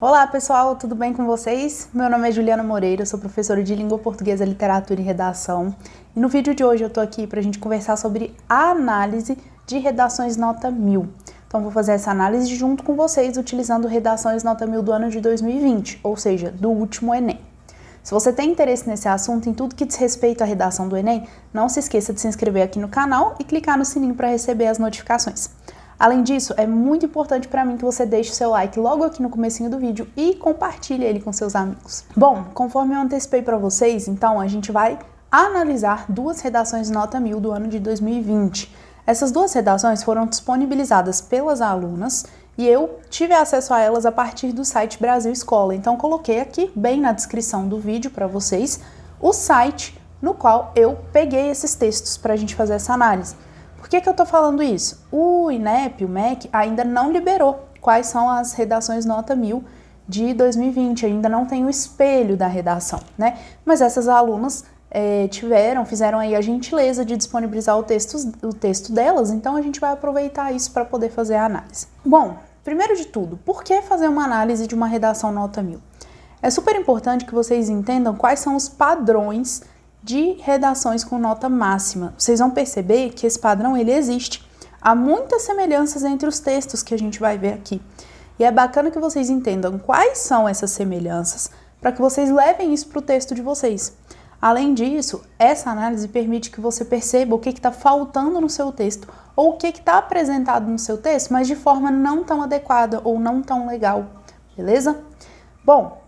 Olá pessoal, tudo bem com vocês? Meu nome é Juliana Moreira, sou professora de Língua Portuguesa, Literatura e Redação. E no vídeo de hoje eu tô aqui pra gente conversar sobre a análise de redações nota 1000. Então vou fazer essa análise junto com vocês utilizando redações nota 1000 do ano de 2020, ou seja, do último Enem. Se você tem interesse nesse assunto, em tudo que diz respeito à redação do Enem, não se esqueça de se inscrever aqui no canal e clicar no sininho para receber as notificações. Além disso, é muito importante para mim que você deixe o seu like logo aqui no comecinho do vídeo e compartilhe ele com seus amigos. Bom, conforme eu antecipei para vocês, então a gente vai analisar duas redações nota 1000 do ano de 2020. Essas duas redações foram disponibilizadas pelas alunas e eu tive acesso a elas a partir do site Brasil Escola. Então coloquei aqui bem na descrição do vídeo para vocês o site no qual eu peguei esses textos para a gente fazer essa análise. Por que eu estou falando isso? O INEP, o MEC, ainda não liberou quais são as redações nota 1000 de 2020, ainda não tem o espelho da redação, né? Mas essas alunas fizeram aí a gentileza de disponibilizar o texto delas, então a gente vai aproveitar isso para poder fazer a análise. Bom, primeiro de tudo, por que fazer uma análise de uma redação nota 1000? É super importante que vocês entendam quais são os padrões de redações com nota máxima. Vocês vão perceber que esse padrão ele existe. Há muitas semelhanças entre os textos que a gente vai ver aqui. E é bacana que vocês entendam quais são essas semelhanças para que vocês levem isso para o texto de vocês. Além disso, essa análise permite que você perceba o que está faltando no seu texto ou o que está apresentado no seu texto, mas de forma não tão adequada ou não tão legal, beleza? Bom,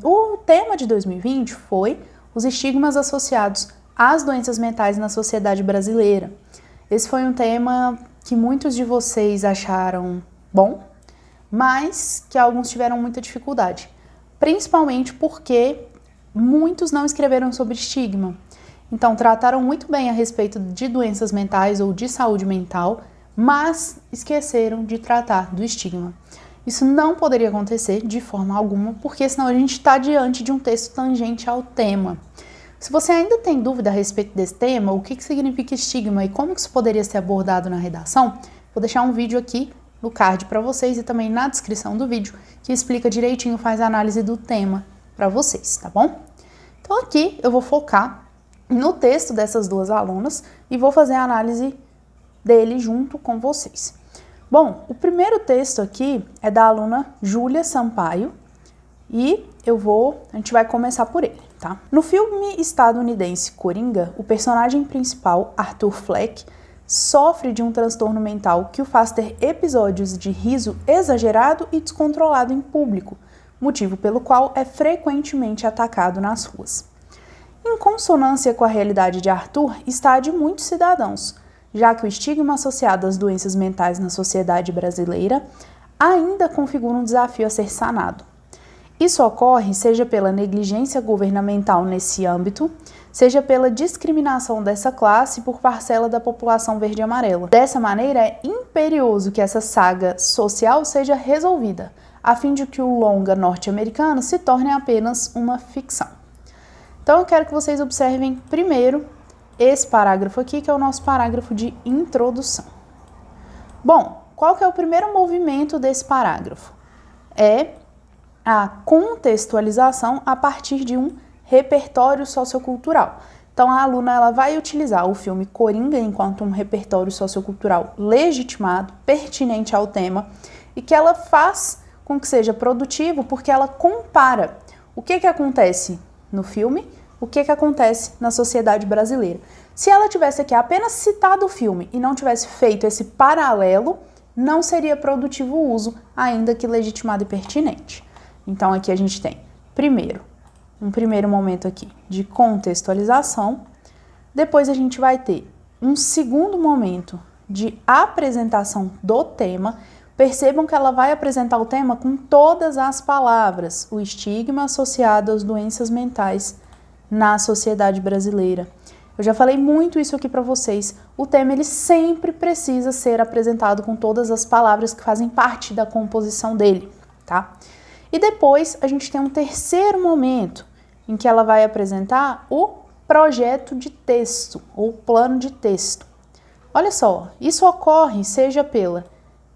o tema de 2020 foi os estigmas associados às doenças mentais na sociedade brasileira. Esse foi um tema que muitos de vocês acharam bom, mas que alguns tiveram muita dificuldade, principalmente porque muitos não escreveram sobre estigma. Então, trataram muito bem a respeito de doenças mentais ou de saúde mental, mas esqueceram de tratar do estigma. Isso não poderia acontecer de forma alguma, porque senão a gente está diante de um texto tangente ao tema. Se você ainda tem dúvida a respeito desse tema, o que significa estigma e como isso poderia ser abordado na redação, vou deixar um vídeo aqui no card para vocês e também na descrição do vídeo, que explica direitinho, faz a análise do tema para vocês, tá bom? Então aqui eu vou focar no texto dessas duas alunas e vou fazer a análise dele junto com vocês. Bom, o primeiro texto aqui é da aluna Júlia Sampaio e a gente vai começar por ele, tá? No filme estadunidense Coringa, o personagem principal, Arthur Fleck, sofre de um transtorno mental que o faz ter episódios de riso exagerado e descontrolado em público, motivo pelo qual é frequentemente atacado nas ruas. Em consonância com a realidade de Arthur está a de muitos cidadãos, já que o estigma associado às doenças mentais na sociedade brasileira ainda configura um desafio a ser sanado. Isso ocorre seja pela negligência governamental nesse âmbito, seja pela discriminação dessa classe por parcela da população verde e amarela. Dessa maneira, é imperioso que essa saga social seja resolvida, a fim de que o longa norte-americano se torne apenas uma ficção. Então eu quero que vocês observem primeiro esse parágrafo aqui, que é o nosso parágrafo de introdução. Bom, qual que é o primeiro movimento desse parágrafo? É a contextualização a partir de um repertório sociocultural. Então a aluna ela vai utilizar o filme Coringa enquanto um repertório sociocultural legitimado, pertinente ao tema, e que ela faz com que seja produtivo porque ela compara o que acontece no filme, o que acontece na sociedade brasileira. Se ela tivesse aqui apenas citado o filme e não tivesse feito esse paralelo, não seria produtivo o uso, ainda que legitimado e pertinente. Então aqui a gente tem, um primeiro momento aqui de contextualização, depois a gente vai ter um segundo momento de apresentação do tema. Percebam que ela vai apresentar o tema com todas as palavras, o estigma associado às doenças mentais na sociedade brasileira. Eu já falei muito isso aqui para vocês. O tema ele sempre precisa ser apresentado com todas as palavras que fazem parte da composição dele, tá? E depois a gente tem um terceiro momento em que ela vai apresentar o projeto de texto ou plano de texto. Olha só, isso ocorre seja pela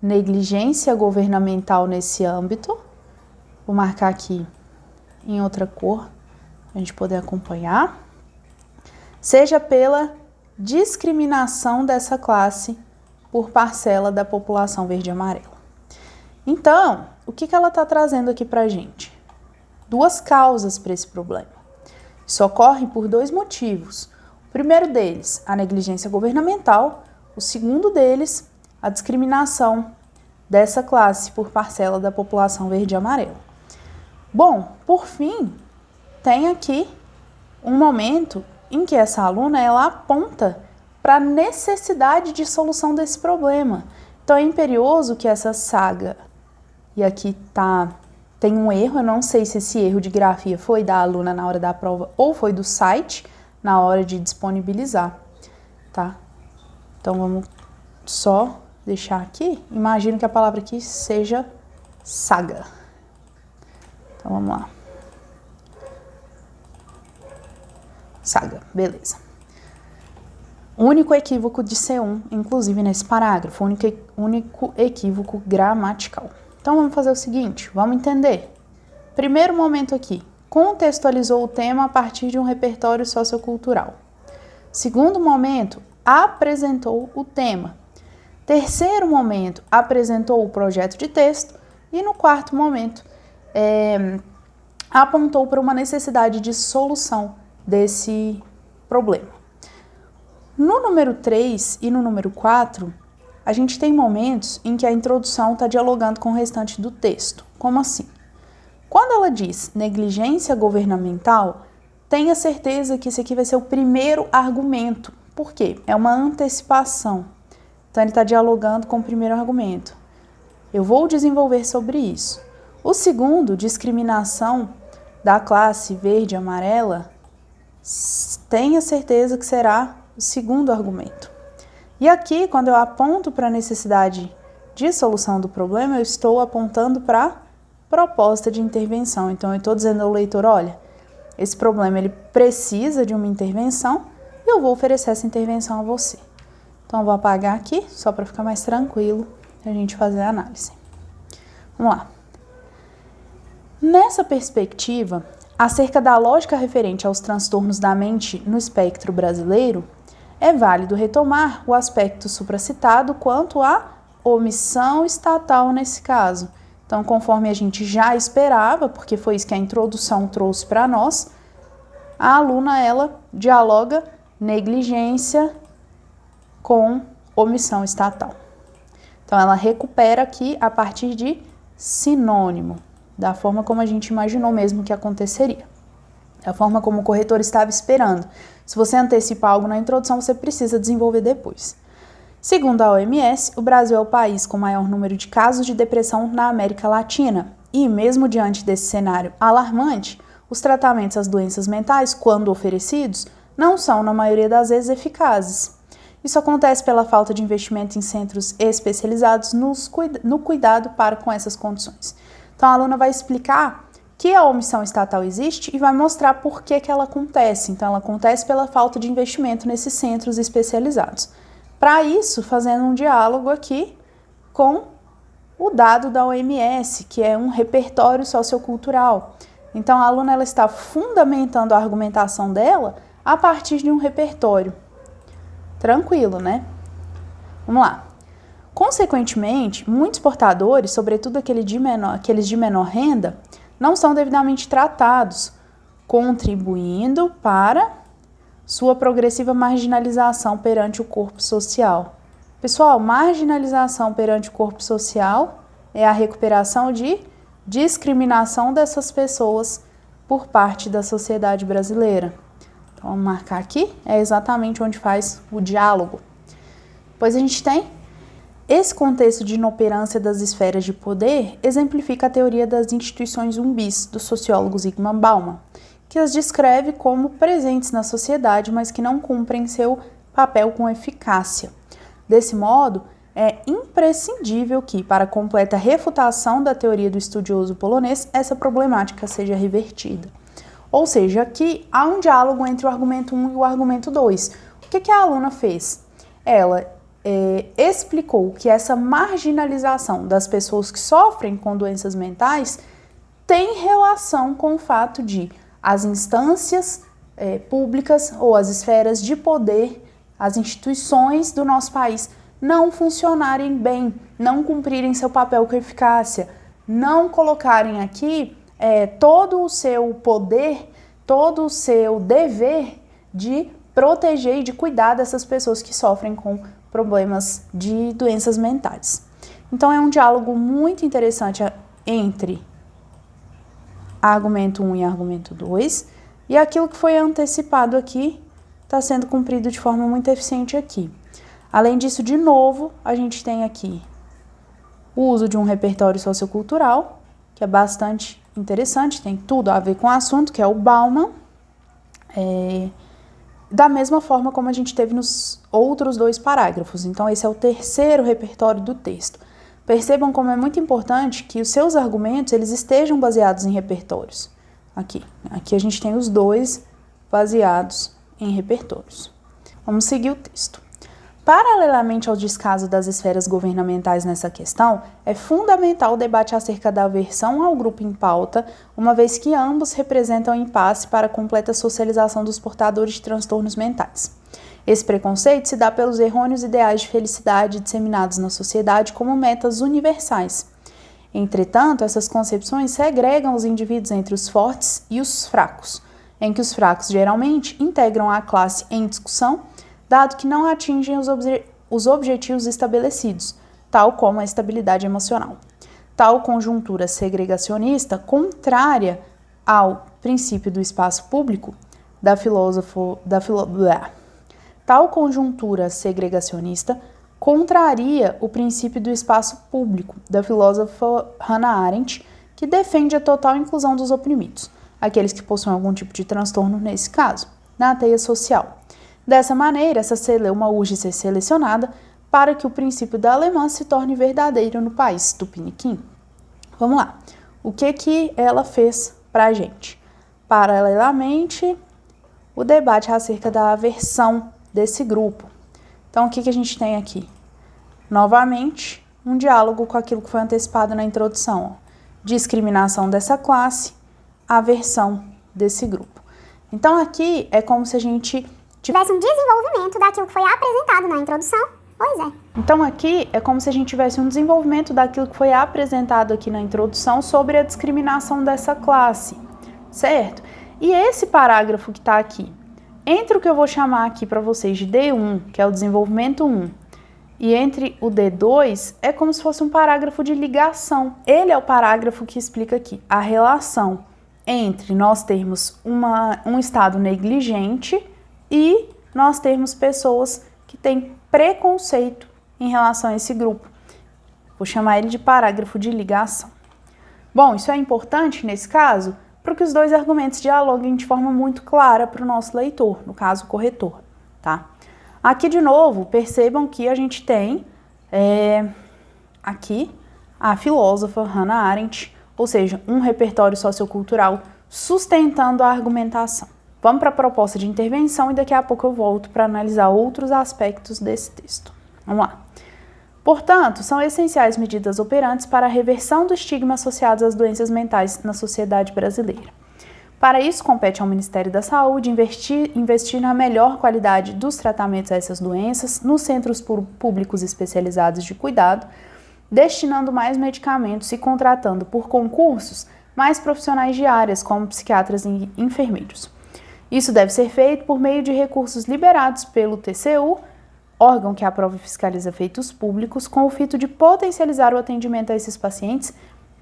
negligência governamental nesse âmbito, Vou marcar aqui em outra cor, para a gente poder acompanhar. Seja pela discriminação dessa classe por parcela da população verde e amarela. Então, o que ela está trazendo aqui para a gente? Duas causas para esse problema. Isso ocorre por dois motivos. O primeiro deles, a negligência governamental. O segundo deles, a discriminação dessa classe por parcela da população verde e amarela. Bom, por fim, tem aqui um momento em que essa aluna ela aponta para a necessidade de solução desse problema. Então é imperioso que essa saga, e aqui tem um erro, eu não sei se esse erro de grafia foi da aluna na hora da prova ou foi do site na hora de disponibilizar, tá? Então vamos só deixar aqui, imagino que a palavra aqui seja saga. Então vamos lá. Saga, beleza. Único equívoco de C1, inclusive nesse parágrafo, único equívoco gramatical. Então vamos fazer o seguinte, vamos entender. Primeiro momento aqui, contextualizou o tema a partir de um repertório sociocultural. Segundo momento, apresentou o tema. Terceiro momento, apresentou o projeto de texto. E no quarto momento, apontou para uma necessidade de solução desse problema. No número 3 e no número 4, a gente tem momentos em que a introdução está dialogando com o restante do texto. Como assim? Quando ela diz negligência governamental, tenha certeza que esse aqui vai ser o primeiro argumento. Por quê? É uma antecipação. Então, ele está dialogando com o primeiro argumento. Eu vou desenvolver sobre isso. O segundo, discriminação da classe verde e amarela, tenha certeza que será o segundo argumento. E aqui, quando eu aponto para a necessidade de solução do problema, eu estou apontando para a proposta de intervenção. Então, eu estou dizendo ao leitor, olha, esse problema ele precisa de uma intervenção e eu vou oferecer essa intervenção a você. Então, eu vou apagar aqui, só para ficar mais tranquilo a gente fazer a análise. Vamos lá. Nessa perspectiva, acerca da lógica referente aos transtornos da mente no espectro brasileiro, é válido retomar o aspecto supracitado quanto à omissão estatal nesse caso. Então, conforme a gente já esperava, porque foi isso que a introdução trouxe para nós, a aluna, ela dialoga negligência com omissão estatal. Então, ela recupera aqui a partir de sinônimo, da forma como a gente imaginou mesmo que aconteceria. Da forma como o corretor estava esperando. Se você antecipa algo na introdução, você precisa desenvolver depois. Segundo a OMS, o Brasil é o país com maior número de casos de depressão na América Latina. E, mesmo diante desse cenário alarmante, os tratamentos às doenças mentais, quando oferecidos, não são, na maioria das vezes, eficazes. Isso acontece pela falta de investimento em centros especializados no cuidado para com essas condições. Então, a aluna vai explicar que a omissão estatal existe e vai mostrar por que ela acontece. Então, ela acontece pela falta de investimento nesses centros especializados. Para isso, fazendo um diálogo aqui com o dado da OMS, que é um repertório sociocultural. Então, a aluna ela está fundamentando a argumentação dela a partir de um repertório. Tranquilo, né? Vamos lá. Consequentemente, muitos portadores, sobretudo aqueles de menor renda, não são devidamente tratados, contribuindo para sua progressiva marginalização perante o corpo social. Pessoal, marginalização perante o corpo social é a recuperação de discriminação dessas pessoas por parte da sociedade brasileira. Então, vamos marcar aqui, é exatamente onde faz o diálogo. Depois a gente tem esse contexto de inoperância das esferas de poder exemplifica a teoria das instituições zumbis do sociólogo Zygmunt Bauman, que as descreve como presentes na sociedade, mas que não cumprem seu papel com eficácia. Desse modo, é imprescindível que, para completa refutação da teoria do estudioso polonês, essa problemática seja revertida. Ou seja, aqui há um diálogo entre o argumento 1 e o argumento 2. O que a aluna fez? Ela explicou que essa marginalização das pessoas que sofrem com doenças mentais tem relação com o fato de as instâncias públicas ou as esferas de poder, as instituições do nosso país não funcionarem bem, não cumprirem seu papel com eficácia, não colocarem aqui todo o seu poder, todo o seu dever de proteger e de cuidar dessas pessoas que sofrem com problemas de doenças mentais. Então é um diálogo muito interessante entre argumento 1 e argumento 2, e aquilo que foi antecipado aqui está sendo cumprido de forma muito eficiente aqui. Além disso, de novo, a gente tem aqui o uso de um repertório sociocultural, que é bastante interessante, tem tudo a ver com o assunto, que é o Bauman, da mesma forma como a gente teve nos outros 2 parágrafos. Então, esse é o terceiro repertório do texto. Percebam como é muito importante que os seus argumentos eles estejam baseados em repertórios. Aqui a gente tem os 2 baseados em repertórios. Vamos seguir o texto. Paralelamente ao descaso das esferas governamentais nessa questão, é fundamental o debate acerca da aversão ao grupo em pauta, uma vez que ambos representam impasse para a completa socialização dos portadores de transtornos mentais. Esse preconceito se dá pelos errôneos ideais de felicidade disseminados na sociedade como metas universais. Entretanto, essas concepções segregam os indivíduos entre os fortes e os fracos, em que os fracos geralmente integram a classe em discussão, dado que não atingem os objetivos estabelecidos, tal como a estabilidade emocional. Tal conjuntura segregacionista, contrária ao princípio do espaço público, Tal conjuntura segregacionista contraria o princípio do espaço público, da filósofa Hannah Arendt, que defende a total inclusão dos oprimidos, aqueles que possuem algum tipo de transtorno nesse caso, na teia social. Dessa maneira, essa celeuma urge ser selecionada para que o princípio da alemã se torne verdadeiro no país tupiniquim. Vamos lá. O que ela fez para a gente? Paralelamente, o debate acerca da aversão desse grupo. Então, o que a gente tem aqui? Novamente, um diálogo com aquilo que foi antecipado na introdução. Discriminação dessa classe, aversão desse grupo. Então, aqui é como se a gente tivesse um desenvolvimento daquilo que foi apresentado na introdução. Pois é. Então, aqui é como se a gente tivesse um desenvolvimento daquilo que foi apresentado aqui na introdução sobre a discriminação dessa classe, certo? E esse parágrafo que está aqui, entre o que eu vou chamar aqui para vocês de D1, que é o desenvolvimento 1, e entre o D2, é como se fosse um parágrafo de ligação. Ele é o parágrafo que explica aqui a relação entre nós termos um estado negligente e nós termos pessoas que têm preconceito em relação a esse grupo. Vou chamar ele de parágrafo de ligação. Bom, isso é importante nesse caso para que os 2 argumentos dialoguem de forma muito clara para o nosso leitor, no caso o corretor, tá? Aqui de novo, percebam que a gente tem aqui a filósofa Hannah Arendt, ou seja, um repertório sociocultural sustentando a argumentação. Vamos para a proposta de intervenção e daqui a pouco eu volto para analisar outros aspectos desse texto. Vamos lá. Portanto, são essenciais medidas operantes para a reversão do estigma associado às doenças mentais na sociedade brasileira. Para isso, compete ao Ministério da Saúde investir na melhor qualidade dos tratamentos a essas doenças, nos centros públicos especializados de cuidado, destinando mais medicamentos e contratando por concursos mais profissionais de áreas, como psiquiatras e enfermeiros. Isso deve ser feito por meio de recursos liberados pelo TCU, órgão que aprova e fiscaliza feitos públicos, com o fito de potencializar o atendimento a esses pacientes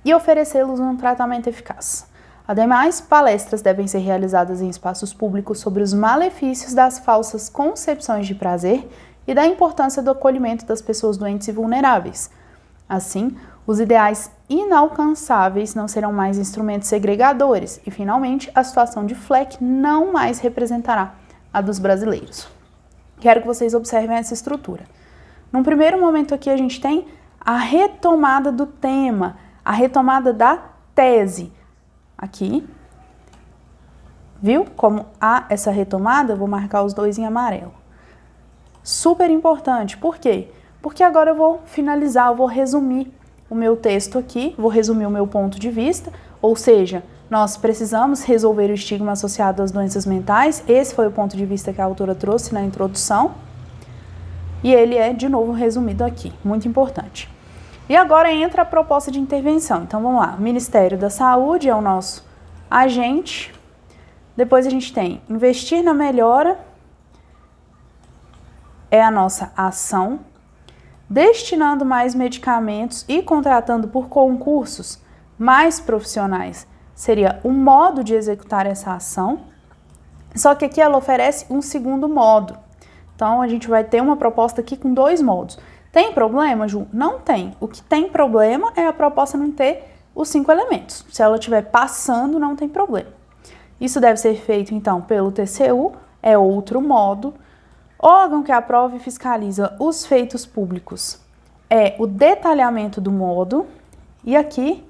e oferecê-los um tratamento eficaz. Ademais, palestras devem ser realizadas em espaços públicos sobre os malefícios das falsas concepções de prazer e da importância do acolhimento das pessoas doentes e vulneráveis. Assim, os ideais inalcançáveis não serão mais instrumentos segregadores e, finalmente, a situação de Fleck não mais representará a dos brasileiros. Quero que vocês observem essa estrutura. Num primeiro momento aqui a gente tem a retomada do tema, a retomada da tese. Aqui, viu como há essa retomada? Eu vou marcar os 2 em amarelo. Super importante, por quê? Porque agora eu vou finalizar, eu vou resumir o meu texto aqui, vou resumir o meu ponto de vista, Ou seja, nós precisamos resolver o estigma associado às doenças mentais. Esse foi o ponto de vista que a autora trouxe na introdução. E ele é, de novo, resumido aqui. Muito importante. E agora entra a proposta de intervenção. Então, vamos lá. O Ministério da Saúde é o nosso agente. Depois a gente tem investir na melhora, é a nossa ação. Destinando mais medicamentos e contratando por concursos mais profissionais seria o modo de executar essa ação. Só que aqui ela oferece um segundo modo. Então, a gente vai ter uma proposta aqui com 2 modos. Tem problema, Ju? Não tem. O que tem problema é a proposta não ter os 5 elementos. Se ela estiver passando, não tem problema. Isso deve ser feito, então, pelo TCU, é outro modo. Órgão que aprova e fiscaliza os feitos públicos é o detalhamento do modo. E aqui,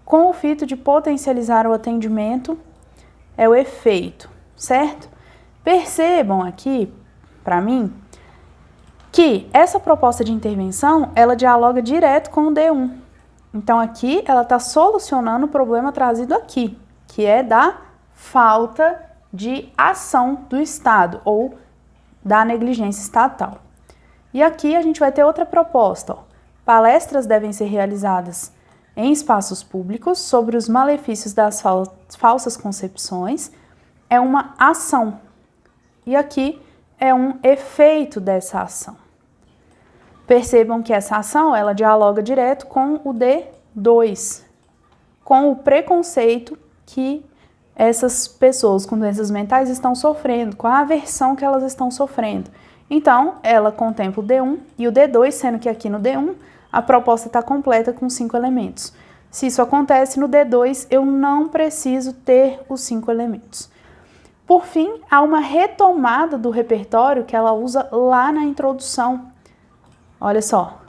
com o fito de potencializar o atendimento, é o efeito, certo? Percebam aqui, para mim, que essa proposta de intervenção, ela dialoga direto com o D1. Então, aqui, ela está solucionando o problema trazido aqui, que é da falta de ação do Estado, ou da negligência estatal. E aqui a gente vai ter outra proposta. Ó. Palestras devem ser realizadas em espaços públicos sobre os malefícios das falsas concepções. É uma ação. E aqui é um efeito dessa ação. Percebam que essa ação, ela dialoga direto com o D2, com o preconceito que essas pessoas com doenças mentais estão sofrendo, com a aversão que elas estão sofrendo. Então, ela contempla o D1 e o D2, sendo que aqui no D1 a proposta está completa com 5 elementos. Se isso acontece no D2, eu não preciso ter os 5 elementos. Por fim, há uma retomada do repertório que ela usa lá na introdução. Olha só,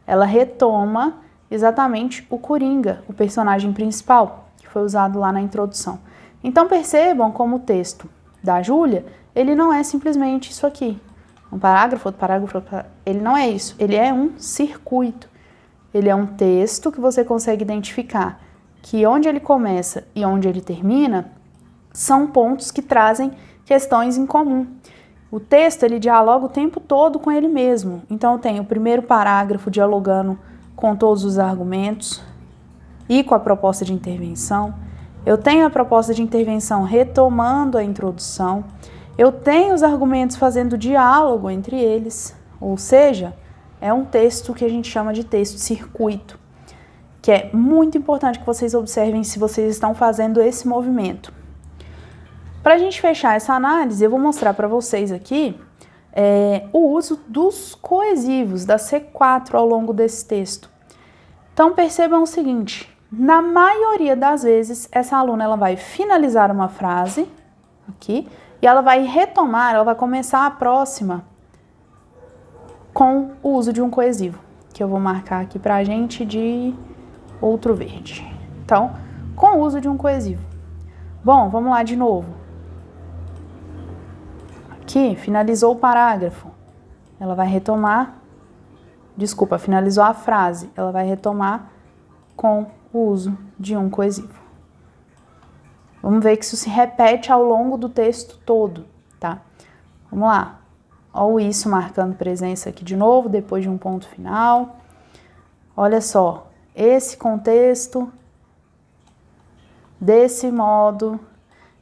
ela retoma exatamente o Coringa, o personagem principal, que foi usado lá na introdução. Então percebam como o texto da Júlia, ele não é simplesmente isso aqui. Um parágrafo, outro parágrafo, ele não é isso. Ele é um circuito. Ele é um texto que você consegue identificar que onde ele começa e onde ele termina são pontos que trazem questões em comum. O texto, ele dialoga o tempo todo com ele mesmo. Então, eu tenho o primeiro parágrafo dialogando com todos os argumentos e com a proposta de intervenção. Eu tenho a proposta de intervenção retomando a introdução. Eu tenho os argumentos fazendo diálogo entre eles. Ou seja, é um texto que a gente chama de texto circuito, que é muito importante que vocês observem se vocês estão fazendo esse movimento. Para a gente fechar essa análise, eu vou mostrar para vocês aqui o uso dos coesivos, da C4 ao longo desse texto. Então percebam o seguinte, na maioria das vezes, essa aluna ela vai finalizar uma frase aqui e ela vai retomar, ela vai começar a próxima com o uso de um coesivo, que eu vou marcar aqui para a gente de outro verde. Então, com o uso de um coesivo. Bom, vamos lá de novo. Aqui, finalizou o parágrafo. Ela vai retomar, finalizou a frase. Ela vai retomar com o uso de um coesivo. Vamos ver que isso se repete ao longo do texto todo, tá? Vamos lá. Olha o isso marcando presença aqui de novo, depois de um ponto final. Olha só, esse contexto, desse modo.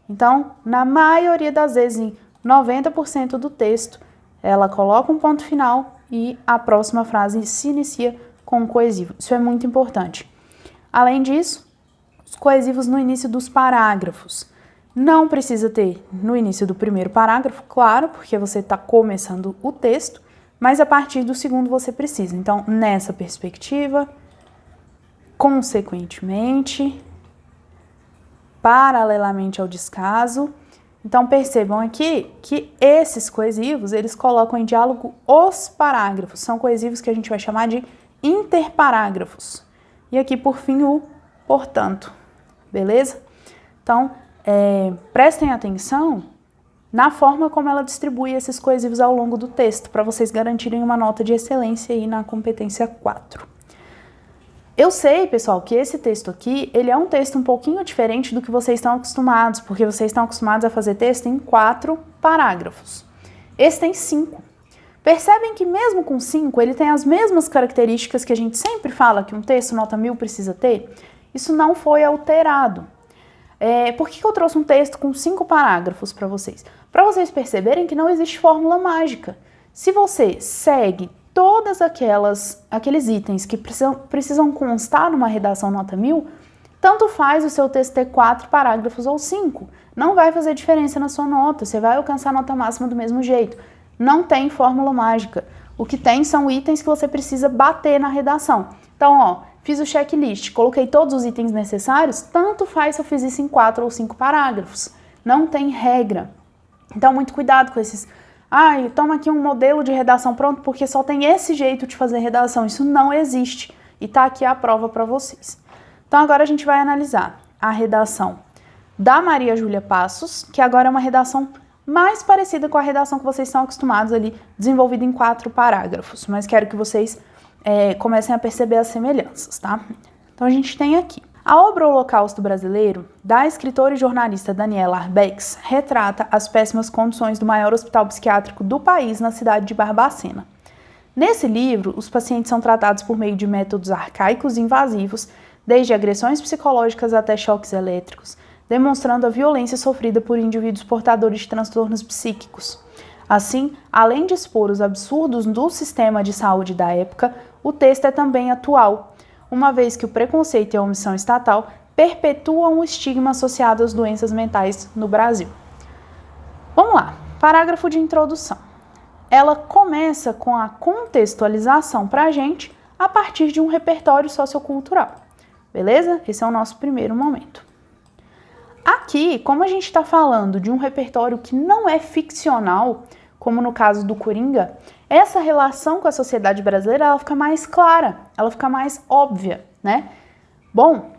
Então, na maioria das vezes, em 90% do texto, ela coloca um ponto final e a próxima frase se inicia com um coesivo. Isso é muito importante. Além disso, os coesivos no início dos parágrafos. Não precisa ter no início do primeiro parágrafo, claro, porque você está começando o texto, mas a partir do segundo você precisa. Então, nessa perspectiva, consequentemente, paralelamente ao descaso. Então, percebam aqui que esses coesivos, eles colocam em diálogo os parágrafos. São coesivos que a gente vai chamar de interparágrafos. E aqui, por fim, o portanto. Beleza? Então, prestem atenção na forma como ela distribui esses coesivos ao longo do texto, para vocês garantirem uma nota de excelência aí na competência 4. Eu sei, pessoal, que esse texto aqui, ele é um texto um pouquinho diferente do que vocês estão acostumados, porque vocês estão acostumados a fazer texto em 4 parágrafos. Esse tem 5. Percebem que mesmo com 5, ele tem as mesmas características que a gente sempre fala que um texto nota 1000 precisa ter? Isso não foi alterado. Por que eu trouxe um texto com 5 parágrafos para vocês? Para vocês perceberem que não existe fórmula mágica. Se você segue todas aqueles itens que precisam constar numa redação nota 1000, tanto faz o seu texto ter 4 parágrafos ou 5. Não vai fazer diferença na sua nota, você vai alcançar a nota máxima do mesmo jeito. Não tem fórmula mágica. O que tem são itens que você precisa bater na redação. Então, fiz o checklist, coloquei todos os itens necessários, tanto faz se eu fiz isso em 4 ou 5 parágrafos. Não tem regra. Então, muito cuidado com esses... toma aqui um modelo de redação pronto, porque só tem esse jeito de fazer redação. Isso não existe. E tá aqui a prova para vocês. Então, agora a gente vai analisar a redação da Maria Júlia Passos, que agora é uma redação mais parecida com a redação que vocês estão acostumados ali, desenvolvida em 4 parágrafos. Mas quero que vocês comecem a perceber as semelhanças, tá? Então, a gente tem aqui. A obra Holocausto Brasileiro, da escritora e jornalista Daniela Arbex, retrata as péssimas condições do maior hospital psiquiátrico do país na cidade de Barbacena. Nesse livro, os pacientes são tratados por meio de métodos arcaicos e invasivos, desde agressões psicológicas até choques elétricos, demonstrando a violência sofrida por indivíduos portadores de transtornos psíquicos. Assim, além de expor os absurdos do sistema de saúde da época, o texto é também atual, uma vez que o preconceito e a omissão estatal perpetuam o estigma associado às doenças mentais no Brasil. Vamos lá, parágrafo de introdução. Ela começa com a contextualização para a gente a partir de um repertório sociocultural, beleza? Esse é o nosso primeiro momento. Aqui, como a gente está falando de um repertório que não é ficcional, como no caso do Coringa, essa relação com a sociedade brasileira ela fica mais clara, ela fica mais óbvia, né? Bom,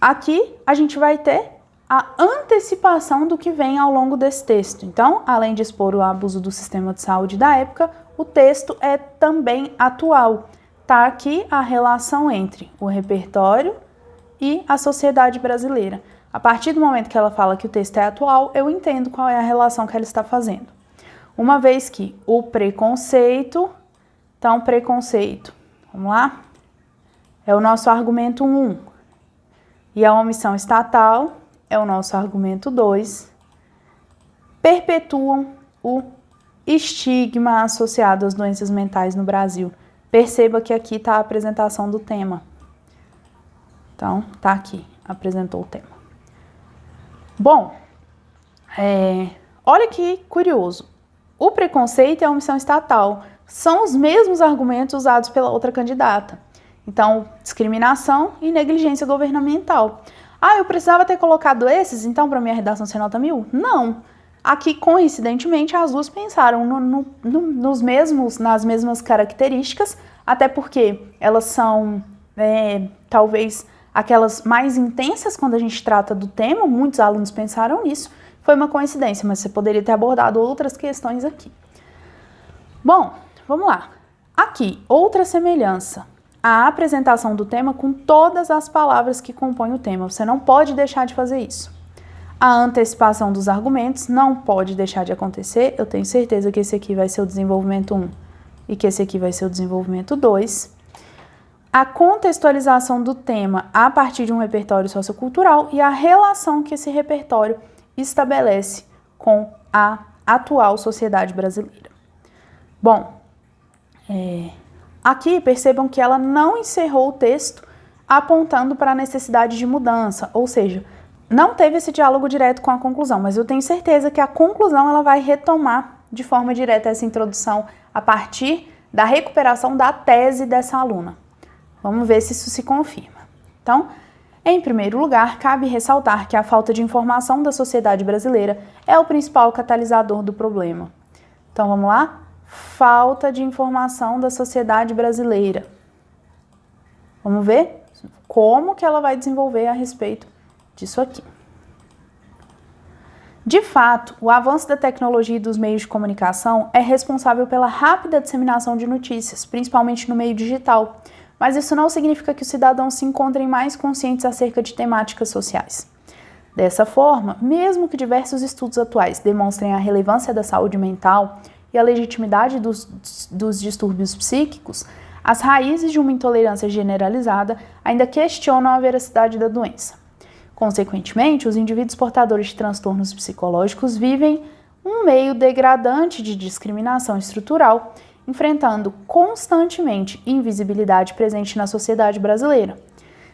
aqui a gente vai ter a antecipação do que vem ao longo desse texto. Então, além de expor o abuso do sistema de saúde da época, o texto é também atual. Tá aqui a relação entre o repertório e a sociedade brasileira. A partir do momento que ela fala que o texto é atual, eu entendo qual é a relação que ela está fazendo. Uma vez que o preconceito, então preconceito, vamos lá? É o nosso argumento 1. E a omissão estatal é o nosso argumento 2. Perpetuam o estigma associado às doenças mentais no Brasil. Perceba que aqui está a apresentação do tema. Então, tá aqui, apresentou o tema. Bom, olha que curioso. O preconceito e a omissão estatal são os mesmos argumentos usados pela outra candidata. Então, discriminação e negligência governamental. Eu precisava ter colocado esses, então, para minha redação ser nota 1000? Não. Aqui, coincidentemente, as duas pensaram nas mesmas características, até porque elas são, talvez, aquelas mais intensas quando a gente trata do tema. Muitos alunos pensaram nisso. Foi uma coincidência, mas você poderia ter abordado outras questões aqui. Bom, vamos lá. Aqui, outra semelhança. A apresentação do tema com todas as palavras que compõem o tema. Você não pode deixar de fazer isso. A antecipação dos argumentos não pode deixar de acontecer. Eu tenho certeza que esse aqui vai ser o desenvolvimento 1 e que esse aqui vai ser o desenvolvimento 2. A contextualização do tema a partir de um repertório sociocultural e a relação que esse repertório estabelece com a atual sociedade brasileira. Bom, aqui percebam que ela não encerrou o texto apontando para a necessidade de mudança, ou seja, não teve esse diálogo direto com a conclusão, mas eu tenho certeza que a conclusão ela vai retomar de forma direta essa introdução a partir da recuperação da tese dessa aluna. Vamos ver se isso se confirma. Então, em primeiro lugar, cabe ressaltar que a falta de informação da sociedade brasileira é o principal catalisador do problema. Então, vamos lá? Falta de informação da sociedade brasileira. Vamos ver como que ela vai desenvolver a respeito disso aqui. De fato, o avanço da tecnologia e dos meios de comunicação é responsável pela rápida disseminação de notícias, principalmente no meio digital, mas isso não significa que os cidadãos se encontrem mais conscientes acerca de temáticas sociais. Dessa forma, mesmo que diversos estudos atuais demonstrem a relevância da saúde mental e a legitimidade dos distúrbios psíquicos, as raízes de uma intolerância generalizada ainda questionam a veracidade da doença. Consequentemente, os indivíduos portadores de transtornos psicológicos vivem um meio degradante de discriminação estrutural, enfrentando constantemente invisibilidade presente na sociedade brasileira.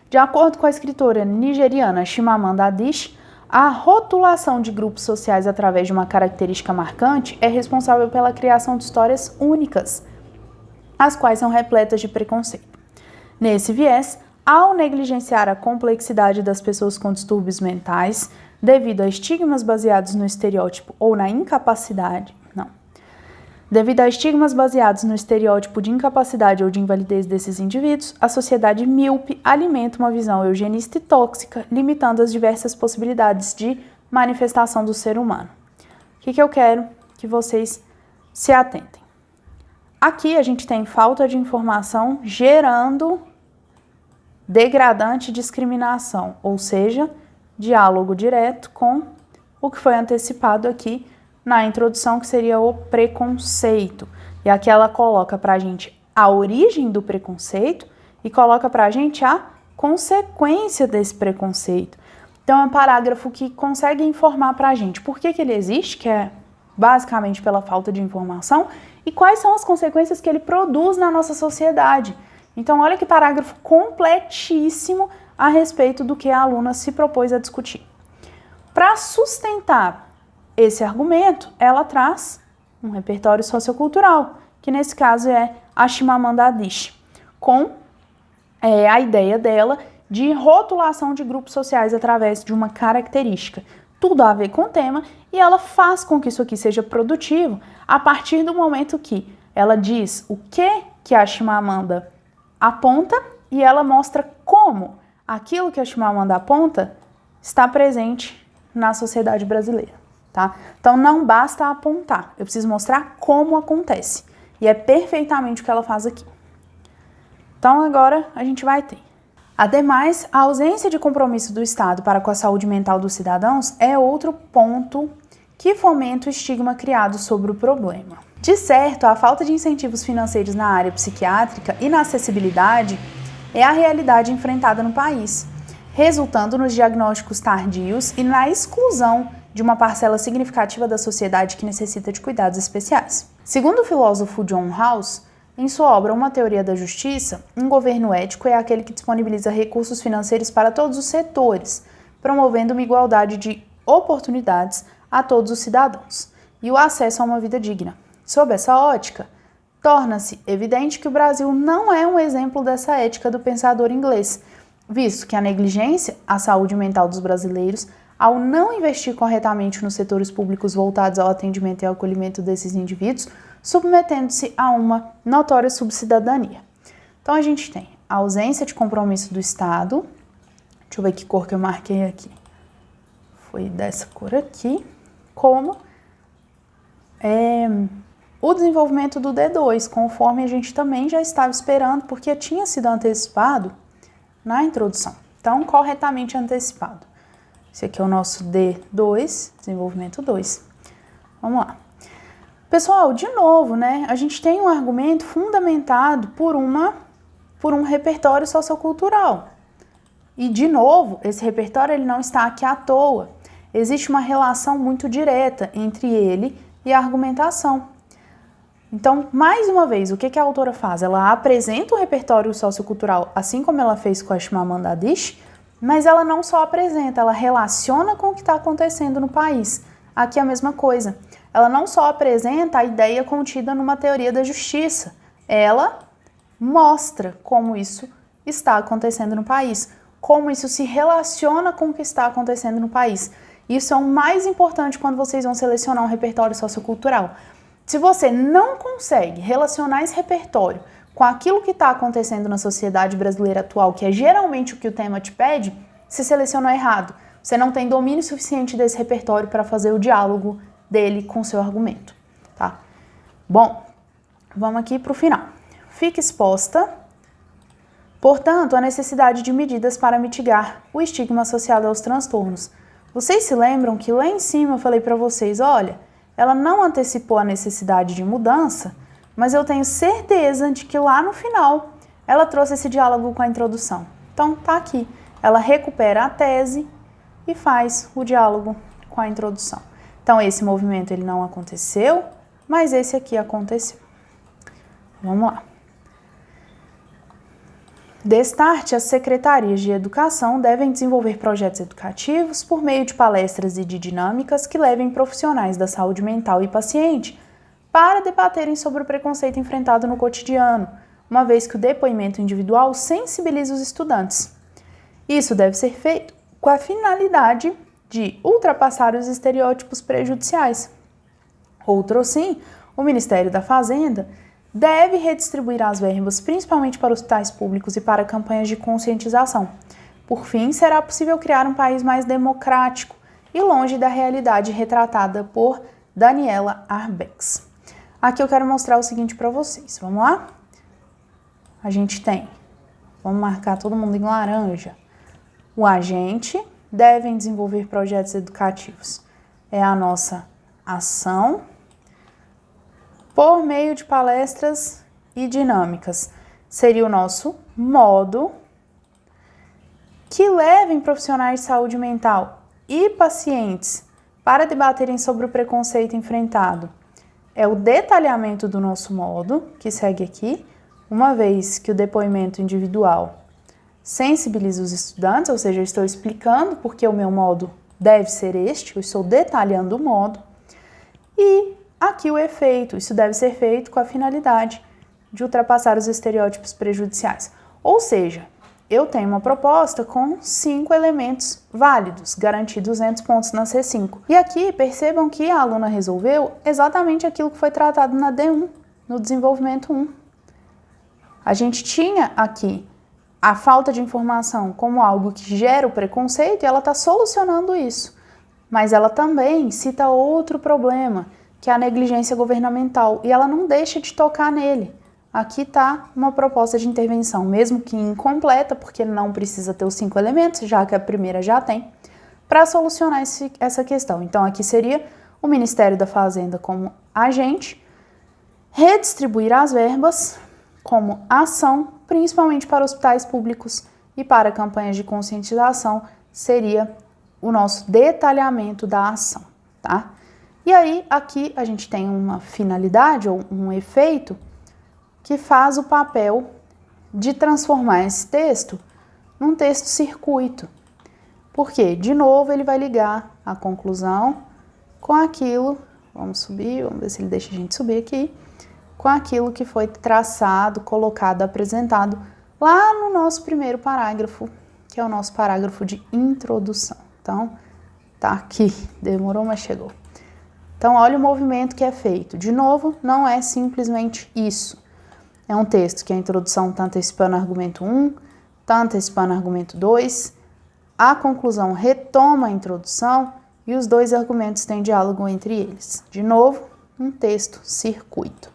De acordo com a escritora nigeriana Chimamanda Adichie, a rotulação de grupos sociais através de uma característica marcante é responsável pela criação de histórias únicas, as quais são repletas de preconceito. Nesse viés, ao negligenciar a complexidade das pessoas com distúrbios mentais, devido a estigmas baseados no estereótipo ou na incapacidade, Devido a estigmas baseados no estereótipo de incapacidade ou de invalidez desses indivíduos, a sociedade míope alimenta uma visão eugenista e tóxica, limitando as diversas possibilidades de manifestação do ser humano. O que eu quero que vocês se atentem? Aqui a gente tem falta de informação gerando degradante discriminação, ou seja, diálogo direto com o que foi antecipado aqui na introdução, que seria o preconceito. E aqui ela coloca pra gente a origem do preconceito e coloca pra gente a consequência desse preconceito. Então é um parágrafo que consegue informar pra gente por que ele existe, que é basicamente pela falta de informação, e quais são as consequências que ele produz na nossa sociedade. Então olha que parágrafo completíssimo a respeito do que a aluna se propôs a discutir. Para sustentar esse argumento, ela traz um repertório sociocultural, que nesse caso é a Chimamanda Adichie, com a ideia dela de rotulação de grupos sociais através de uma característica. Tudo a ver com o tema, e ela faz com que isso aqui seja produtivo a partir do momento que ela diz o que a Chimamanda aponta e ela mostra como aquilo que a Chimamanda aponta está presente na sociedade brasileira. Tá? Então não basta apontar, eu preciso mostrar como acontece. E é perfeitamente o que ela faz aqui. Então agora a gente vai ter. Ademais, a ausência de compromisso do Estado para com a saúde mental dos cidadãos é outro ponto que fomenta o estigma criado sobre o problema. De certo, a falta de incentivos financeiros na área psiquiátrica e na acessibilidade é a realidade enfrentada no país, resultando nos diagnósticos tardios e na exclusão de uma parcela significativa da sociedade que necessita de cuidados especiais. Segundo o filósofo John Rawls, em sua obra Uma Teoria da Justiça, um governo ético é aquele que disponibiliza recursos financeiros para todos os setores, promovendo uma igualdade de oportunidades a todos os cidadãos e o acesso a uma vida digna. Sob essa ótica, torna-se evidente que o Brasil não é um exemplo dessa ética do pensador inglês, visto que a negligência à saúde mental dos brasileiros, ao não investir corretamente nos setores públicos voltados ao atendimento e ao acolhimento desses indivíduos, submetendo-se a uma notória subcidadania. Então a gente tem a ausência de compromisso do Estado. Deixa eu ver que cor que eu marquei aqui. Foi dessa cor aqui. Como o desenvolvimento do D2, conforme a gente também já estava esperando, porque tinha sido antecipado na introdução. Então, corretamente antecipado. Esse aqui é o nosso D2, desenvolvimento 2. Vamos lá. Pessoal, de novo, né? A gente tem um argumento fundamentado por um repertório sociocultural. E, de novo, esse repertório ele não está aqui à toa. Existe uma relação muito direta entre ele e a argumentação. Então, mais uma vez, o que a autora faz? Ela apresenta o repertório sociocultural, assim como ela fez com a Chimamanda Adichie, mas ela não só apresenta, ela relaciona com o que está acontecendo no país. Aqui é a mesma coisa. Ela não só apresenta a ideia contida numa teoria da justiça, ela mostra como isso está acontecendo no país, como isso se relaciona com o que está acontecendo no país. Isso é o mais importante quando vocês vão selecionar um repertório sociocultural. Se você não consegue relacionar esse repertório com aquilo que está acontecendo na sociedade brasileira atual, que é geralmente o que o tema te pede, se selecionou errado. você não tem domínio suficiente desse repertório para fazer o diálogo dele com o seu argumento, tá? Bom, vamos aqui para o final. Fica exposta, portanto, a necessidade de medidas para mitigar o estigma associado aos transtornos. Vocês se lembram que lá em cima eu falei para vocês, olha, ela não antecipou a necessidade de mudança, mas eu tenho certeza de que lá no final ela trouxe esse diálogo com a introdução. Então, tá aqui. Ela recupera a tese e faz o diálogo com a introdução. Então, esse movimento ele não aconteceu, mas esse aqui aconteceu. Vamos lá. Destarte, as secretarias de educação devem desenvolver projetos educativos por meio de palestras e de dinâmicas que levem profissionais da saúde mental e paciente para debaterem sobre o preconceito enfrentado no cotidiano, uma vez que o depoimento individual sensibiliza os estudantes. Isso deve ser feito com a finalidade de ultrapassar os estereótipos prejudiciais. Outro sim, o Ministério da Fazenda deve redistribuir as verbas, principalmente para hospitais públicos e para campanhas de conscientização. Por fim, será possível criar um país mais democrático e longe da realidade retratada por Daniela Arbex. Aqui eu quero mostrar o seguinte para vocês. Vamos lá? A gente tem, vamos marcar todo mundo em laranja, o agente devem desenvolver projetos educativos. É a nossa ação por meio de palestras e dinâmicas. Seria o nosso modo que levem profissionais de saúde mental e pacientes para debaterem sobre o preconceito enfrentado. É o detalhamento do nosso modo, que segue aqui, uma vez que o depoimento individual sensibiliza os estudantes, ou seja, eu estou explicando porque o meu modo deve ser este, eu estou detalhando o modo, e aqui o efeito, isso deve ser feito com a finalidade de ultrapassar os estereótipos prejudiciais. Ou seja, eu tenho uma proposta com 5 elementos válidos, garantir 200 pontos na C5. E aqui percebam que a aluna resolveu exatamente aquilo que foi tratado na D1, no desenvolvimento 1. A gente tinha aqui a falta de informação como algo que gera o preconceito e ela está solucionando isso. Mas ela também cita outro problema, que é a negligência governamental, e ela não deixa de tocar nele. Aqui está uma proposta de intervenção, mesmo que incompleta, porque não precisa ter os 5 elementos, já que a primeira já tem, para solucionar essa questão. Então, aqui seria o Ministério da Fazenda como agente, redistribuir as verbas como ação, principalmente para hospitais públicos e para campanhas de conscientização, seria o nosso detalhamento da ação, tá? E aí, aqui a gente tem uma finalidade ou um efeito que faz o papel de transformar esse texto num texto circuito. Por quê? De novo, ele vai ligar a conclusão com aquilo, vamos subir, vamos ver se ele deixa a gente subir aqui, com aquilo que foi traçado, colocado, apresentado lá no nosso primeiro parágrafo, que é o nosso parágrafo de introdução. Então, tá aqui, demorou, mas chegou. Então, olha o movimento que é feito. De novo, não é simplesmente isso. É um texto que a introdução está antecipando o argumento 1, está antecipando o argumento 2, a conclusão retoma a introdução e os 2 argumentos têm diálogo entre eles. De novo, um texto circuito.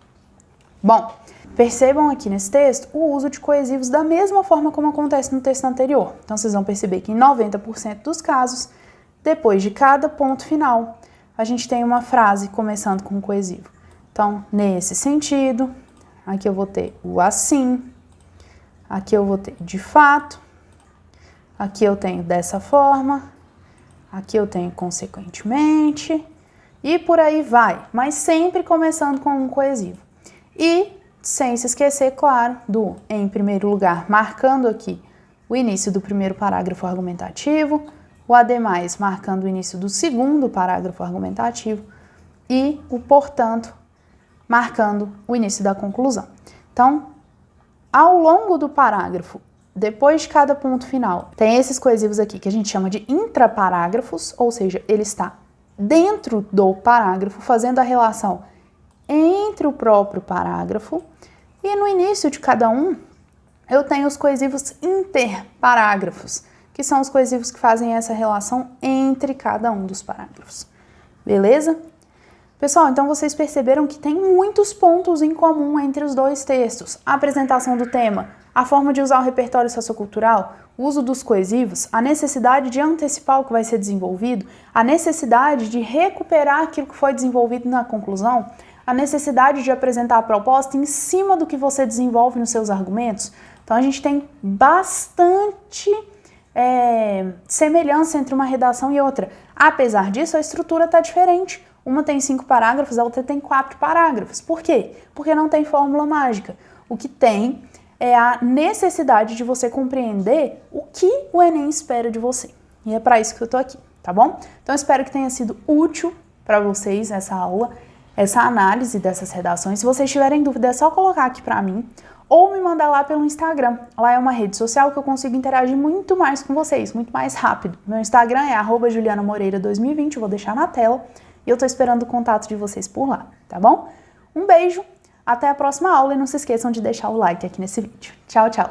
Bom, percebam aqui nesse texto o uso de coesivos da mesma forma como acontece no texto anterior. Então, vocês vão perceber que em 90% dos casos, depois de cada ponto final, a gente tem uma frase começando com um coesivo. Então, nesse sentido, aqui eu vou ter o assim, aqui eu vou ter de fato, aqui eu tenho dessa forma, aqui eu tenho consequentemente, e por aí vai, mas sempre começando com um coesivo. E, sem se esquecer, claro, do em primeiro lugar, marcando aqui o início do primeiro parágrafo argumentativo, o ademais marcando o início do segundo parágrafo argumentativo e o portanto marcando o início da conclusão. Então, ao longo do parágrafo, depois de cada ponto final, tem esses coesivos aqui que a gente chama de intraparágrafos, ou seja, ele está dentro do parágrafo, fazendo a relação entre o próprio parágrafo, e no início de cada um, eu tenho os coesivos interparágrafos, que são os coesivos que fazem essa relação entre cada um dos parágrafos. Beleza? Pessoal, então vocês perceberam que tem muitos pontos em comum entre os dois textos. A apresentação do tema, a forma de usar o repertório sociocultural, o uso dos coesivos, a necessidade de antecipar o que vai ser desenvolvido, a necessidade de recuperar aquilo que foi desenvolvido na conclusão, a necessidade de apresentar a proposta em cima do que você desenvolve nos seus argumentos. Então a gente tem bastante semelhança entre uma redação e outra. Apesar disso, a estrutura está diferente. Uma tem 5 parágrafos, a outra tem 4 parágrafos. Por quê? Porque não tem fórmula mágica. O que tem é a necessidade de você compreender o que o Enem espera de você. E é para isso que eu tô aqui, tá bom? Então eu espero que tenha sido útil para vocês essa aula, essa análise dessas redações. Se vocês tiverem dúvida, é só colocar aqui para mim ou me mandar lá pelo Instagram. Lá é uma rede social que eu consigo interagir muito mais com vocês, muito mais rápido. Meu Instagram é @julianamoreira2020, eu vou deixar na tela. E eu tô esperando o contato de vocês por lá, tá bom? Um beijo, até a próxima aula e não se esqueçam de deixar o like aqui nesse vídeo. Tchau, tchau!